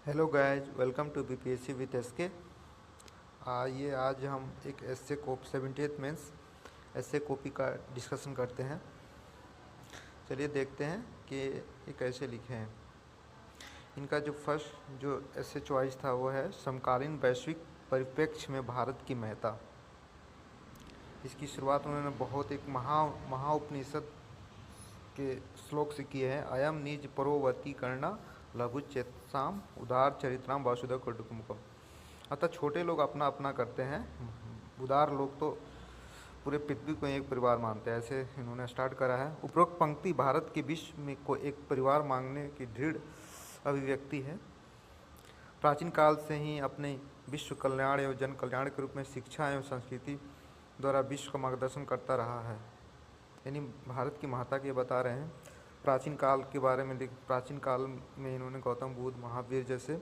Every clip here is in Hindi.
Hello guys, welcome to BPSC with SK. आइए आज हम एक essay copy 70th mains essay copy का डिस्कशन करते हैं। चलिए देखते हैं कि ये कैसे लिखे हैं। इनका जो फर्स्ट जो एसए चॉइस था वो है समकालीन वैश्विक परिप्रेक्ष्य में भारत की महत्ता। इसकी शुरुआत उन्होंने बहुत एक महाउपनिषद के श्लोक से किए हैं। अयम निज परोवर्ती करना लघु चेतसाम उदार चरित्राम वासुदेव कुटुंबकम। अतः छोटे लोग अपना अपना करते हैं, उदार लोग तो पूरे पृथ्वी को एक परिवार मानते हैं। ऐसे इन्होंने स्टार्ट करा है। उपरोक्त पंक्ति भारत के विश्व में को एक परिवार मांगने की दृढ़ अभिव्यक्ति है। प्राचीन काल से ही अपने विश्व कल्याण एवं जन कल्याण के रूप में शिक्षा एवं संस्कृति द्वारा विश्व का मार्गदर्शन करता रहा है। यानी भारत की महत्ता के बता रहे हैं। प्राचीन काल के बारे में प्राचीन काल में इन्होंने गौतम बुद्ध, महावीर जैसे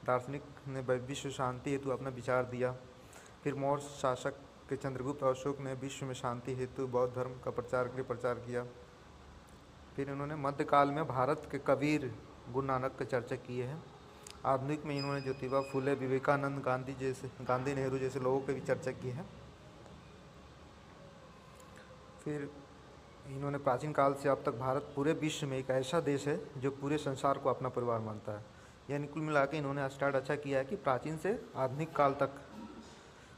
दार्शनिक ने विश्व शांति हेतु अपना विचार दिया। फिर मौर्य शासक के चंद्रगुप्त और अशोक ने विश्व में शांति हेतु बौद्ध धर्म का प्रचार के लिए प्रचार किया। फिर इन्होंने मध्यकाल में भारत के कबीर, गुरु नानक की चर्चा की है। आधुनिक में इन्होंने ज्योतिबा फुले, विवेकानंद, गांधी, नेहरू जैसे लोगों की भी चर्चा की है। फिर इन्होंने प्राचीन काल से अब तक भारत पूरे विश्व में एक ऐसा देश है जो पूरे संसार को अपना परिवार मानता है। यानी कुल मिला के इन्होंने स्टार्ट अच्छा किया है कि प्राचीन से आधुनिक काल तक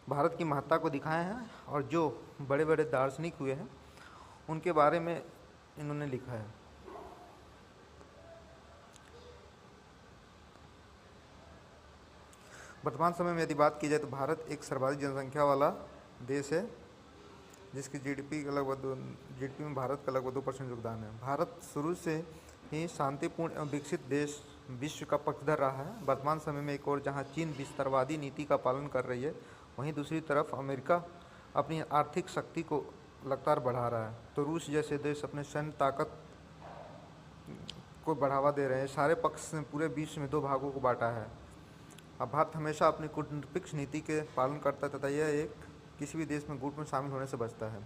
भारत की महत्ता को दिखाए हैं और जो बड़े बड़े दार्शनिक हुए हैं उनके बारे में इन्होंने लिखा है। वर्तमान समय में यदि बात की जाए तो भारत एक सर्वाधिक जनसंख्या वाला देश है, जिसकी जीडीपी में भारत का लगभग 2% योगदान है। भारत शुरू से ही शांतिपूर्ण एवं विकसित देश विश्व का पक्षधर रहा है। वर्तमान समय में एक और जहां चीन विस्तारवादी नीति का पालन कर रही है, वहीं दूसरी तरफ अमेरिका अपनी आर्थिक शक्ति को लगातार बढ़ा रहा है। तो रूस जैसे देश अपने सैन्य ताकत को बढ़ावा दे रहे हैं। सारे पक्ष ने पूरे विश्व में 2 भागों को बांटा है। अब भारत हमेशा अपनी कूटनीतिक नीति के पालन करता है तथा यह एक किसी भी देश में गुट में शामिल होने से बचता है।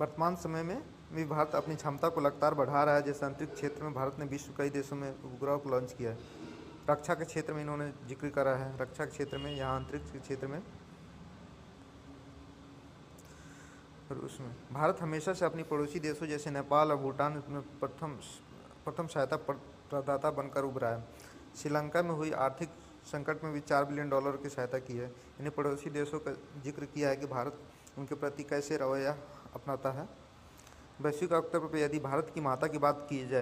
वर्तमान समय में भी भारत अपनी क्षमता को लगातार बढ़ा रहा है। जैसे अंतरिक्ष क्षेत्र में भारत ने विश्व कई देशों में उपग्रह को लॉन्च किया है। रक्षा के क्षेत्र में इन्होंने जिक्र करा है। रक्षा के क्षेत्र में, यहाँ अंतरिक्ष के क्षेत्र में रूस में भारत हमेशा से अपनी पड़ोसी देशों जैसे नेपाल और भूटान में प्रथम सहायता प्रदाता बनकर उभरा है। श्रीलंका में हुई आर्थिक संकट में भी $4 बिलियन की सहायता की है। इन्हें पड़ोसी देशों का जिक्र किया है कि भारत उनके प्रति कैसे रवैया अपनाता है। वैश्विक स्तर पर यदि भारत की महत्ता की बात की जाए